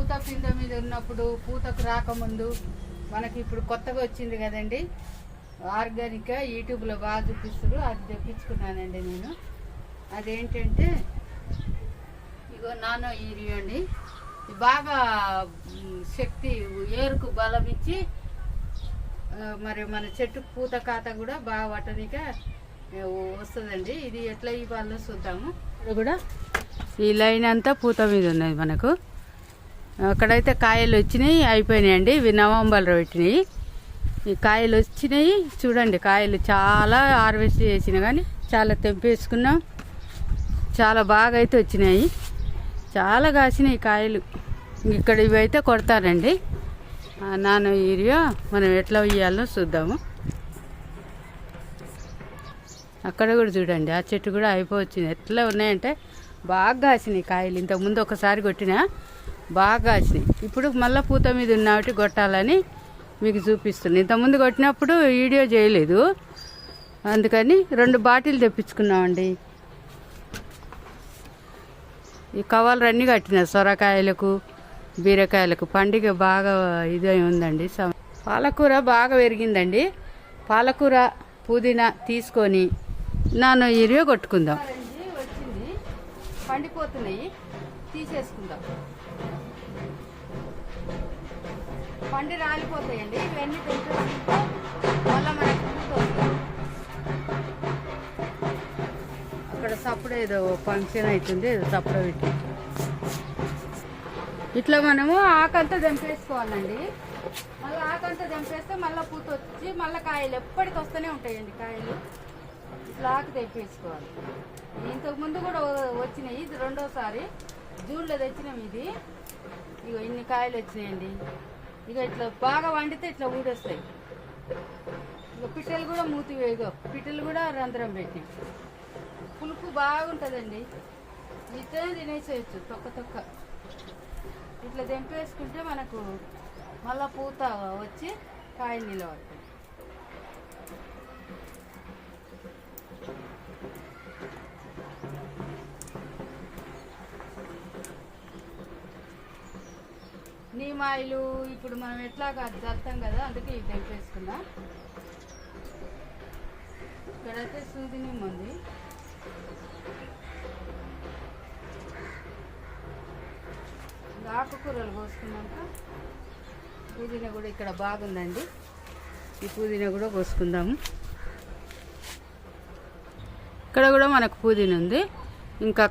పూత పింద మీద ఉన్నప్పుడు పూతకు రాకముందు మనకి ఇప్పుడు కొత్తగా వచ్చింది కదండి ఆర్గానిక్గా యూట్యూబ్లో బాగా చూపిస్తారు. అది తెప్పించుకున్నానండి నేను. అదేంటంటే ఇగో నానో యూరియా అండి. బాగా శక్తి ఏరుకు బలం ఇచ్చి మరి మన చెట్టుకు పూత కాత కూడా బాగా పట్టనిక వస్తుందండి. ఇది ఎట్లా ఇవ్వాలో చూద్దాము. ఇది కూడా ఈ లైన్ అంతా పూత మీద ఉన్నది మనకు. అక్కడైతే కాయలు వచ్చినాయి, అయిపోయినాయండి. ఇవి నవంబర్లో పెట్టినాయి. ఈ కాయలు వచ్చినాయి చూడండి. కాయలు చాలా హార్వెస్ట్ చేసినా కానీ చాలా తెంపేసుకున్నాం. చాలా బాగా అయితే వచ్చినాయి, చాలా కాసినాయి కాయలు. ఇక్కడ ఇవైతే కొడతారండి. నానో యూరియా మనం ఎట్లా ఇయ్యాలో చూద్దాము. అక్కడ కూడా చూడండి, ఆ చెట్టు కూడా అయిపోవచ్చింది. ఎట్లా ఉన్నాయంటే బాగా కాసినాయి కాయలు. ఇంతకుముందు ఒకసారి కొట్టినా బాగా కాసినాయి. ఇప్పుడు మళ్ళీ పూత మీద ఉన్నవి కొట్టాలని మీకు చూపిస్తుంది. ఇంతకుముందు కొట్టినప్పుడు వీడియో చేయలేదు, అందుకని 2 బాటిల్ తెప్పించుకున్నామండి. ఈ కవర్లు అన్నీ కట్టిన సొరకాయలకు బీరకాయలకు. పండుగ బాగా ఇదై ఉందండి. పాలకూర బాగా పెరిగిందండి. పాలకూర పుదీనా తీసుకొని నానో యూరియా కొట్టుకుందాం. వచ్చింది, పండిపోతున్నాయి, తీసేసుకుందాం. పండి రాలిపోతాయండి ఇవన్నీ. తెంపేసుకుంటే మళ్ళీ మనకు అక్కడ సప్పుడు ఏదో ఫంక్షన్ అవుతుంది, ఏదో సప్పుడు పెట్టి ఇట్లా మనము ఆకంతా తెంపేసుకోవాలండి. మళ్ళీ ఆకంతా తెంపేస్తే మళ్ళీ పూత వచ్చి మళ్ళీ కాయలు ఎప్పటికి వస్తూనే ఉంటాయండి కాయలు. ఇట్లా ఆకు తెంపేసుకోవాలి. ఇంతకుముందు కూడా వచ్చినాయి, ఇది 2వసారి జూన్లో తెచ్చినాం. ఇది ఇగో ఇన్ని కాయలు వచ్చినాయండి. ఇక ఇట్లా బాగా వండితే ఇట్లా ఊడొస్తాయి. ఇక పిట్టలు కూడా మూతివేగో, పిట్టలు కూడా రంధ్రం పెట్టినాయి. పులుపు బాగుంటుందండి. ఇట్లనే తినేసేయచ్చు తొక్క తొక్క. ఇట్లా తెంపేసుకుంటే మనకు మళ్ళా పూత వచ్చి కాయ నిలబడుతుంది. నీమాయిలు ఇప్పుడు మనం ఎట్లా జల్తాం కదా, అందుకే ఇది తెంపేసుకున్నా. ఇక్కడైతే సూది నీమ్ ఉంది. ఆకుకూరలు కోసుకున్నాక పుదీనా కూడా ఇక్కడ బాగుందండి. ఈ పుదీనా కూడా కోసుకుందాము. ఇక్కడ కూడా మనకు పుదీనా ఉంది, ఇంకా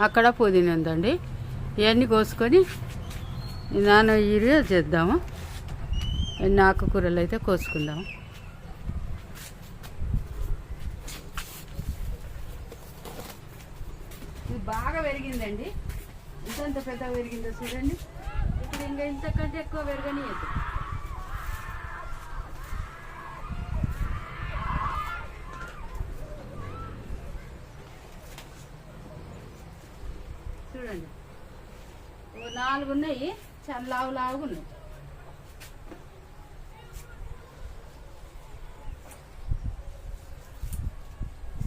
అక్కడ పుదీనా ఉందండి. ఇవన్నీ కోసుకొని నానో యూరియా చేద్దాము. ఎన్ని ఆకుకూరలు అయితే కోసుకుందాము. ఇది బాగా పెరిగిందండి. ఇంత పెద్దగా పెరిగిందో చూడండి. ఇప్పుడు ఇంకా ఇంతకంటే ఎక్కువ పెరగనియద్దు. చూడండి, 4 ఉన్నాయి, చాలా లావుగా ఉన్నాయి.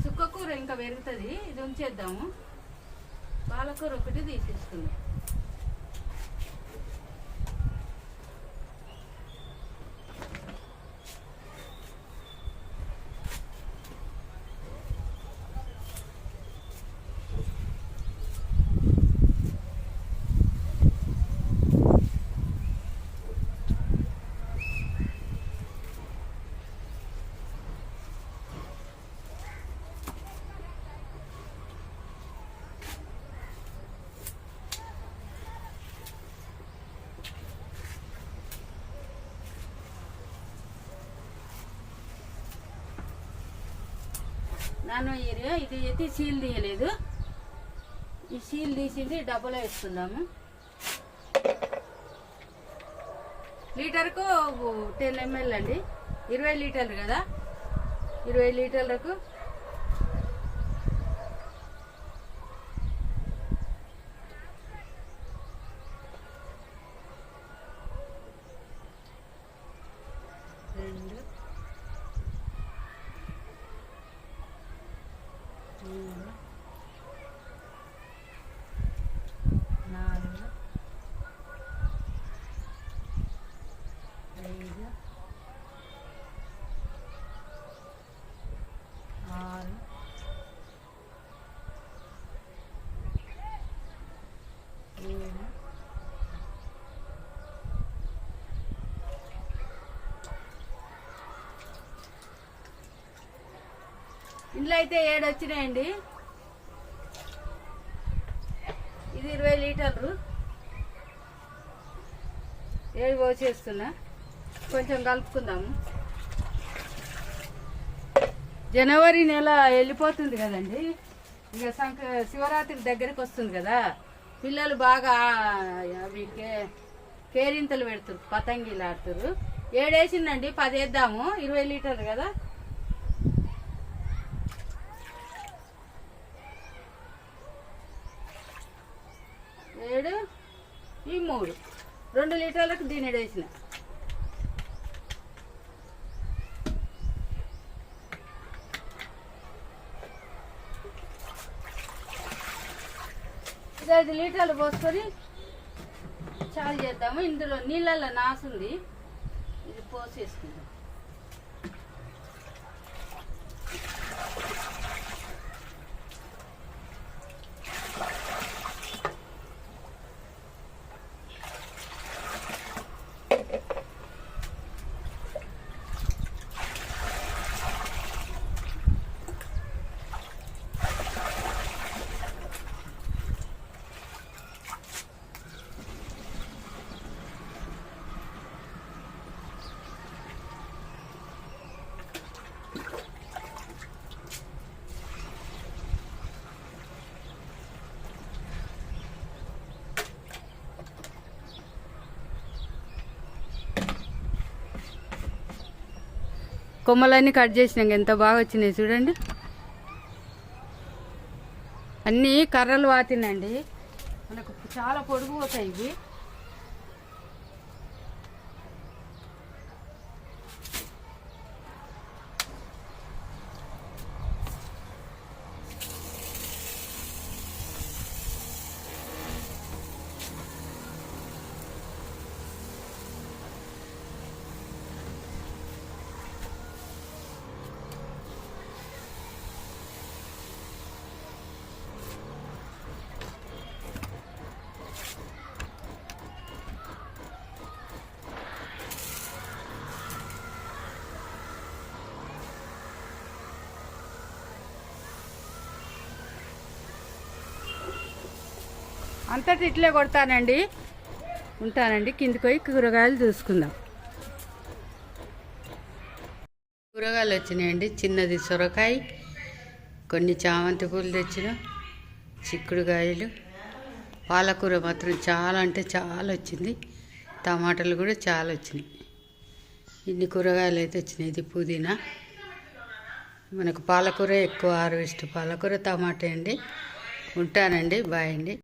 సుక్కకూర ఇంకా పెరుగుతుంది, ఇది ఉంచేద్దాము. పాలకూర ఒకటి తీసేసుకుందాం. నానో యూరియా ఇది అయితే సీల్ తీయలేదు. ఈ సీల్ తీసింది డబ్బాలో వేసుకుందాము. లీటర్కు 10 ml అండి. 20 లీటర్లు కదా, 20 లీటర్లకు ఇంట్లో అయితే 7 వచ్చినాయండి. ఇది 20 లీటర్లు. 7 పోసేస్తున్నా. కొంచెం కలుపుకుందాము. జనవరి నెల వెళ్ళిపోతుంది కదండి. ఇక శివరాత్రి దగ్గరికి వస్తుంది కదా. పిల్లలు బాగా అవి కేరింతలు పెడుతురు, పతంగిలు ఆడుతురు. 7 వేసిందండి, 10 వేద్దాము. 20 లీటర్లు కదా. ఏడు ఈ 3 2 లీటర్లకు దీని వేసిన. ఇది 5 లీటర్లు పోసుకొని చాలు చేద్దాము. ఇందులో నీళ్ళల్లో నాసుంది, ఇది పోసేసుకుందాం. కొమ్మలన్నీ కట్ చేసినాక ఎంత బాగా వచ్చినాయి చూడండి. అన్నీ కర్రలు వాతినండి, మనకు చాలా పొడుగు పోతాయి ఇవి. అంతటి ఇట్లే కొడతానండి. ఉంటానండి, కిందికి పోయి కూరగాయలు చూసుకుందాం. కూరగాయలు వచ్చినాయండి. చిన్నది సొరకాయ, కొన్ని చామంతి పూలు తెచ్చిన, చిక్కుడుకాయలు, పాలకూర మాత్రం చాలా అంటే చాలా వచ్చింది. టమాటాలు కూడా చాలా వచ్చినాయి. ఇన్ని కూరగాయలు అయితే వచ్చినాయి. ఇది పుదీనా, మనకు పాలకూర ఎక్కువ హార్వెస్ట్, పాలకూర టమాటా అండి. ఉంటానండి, బాయ్ అండి.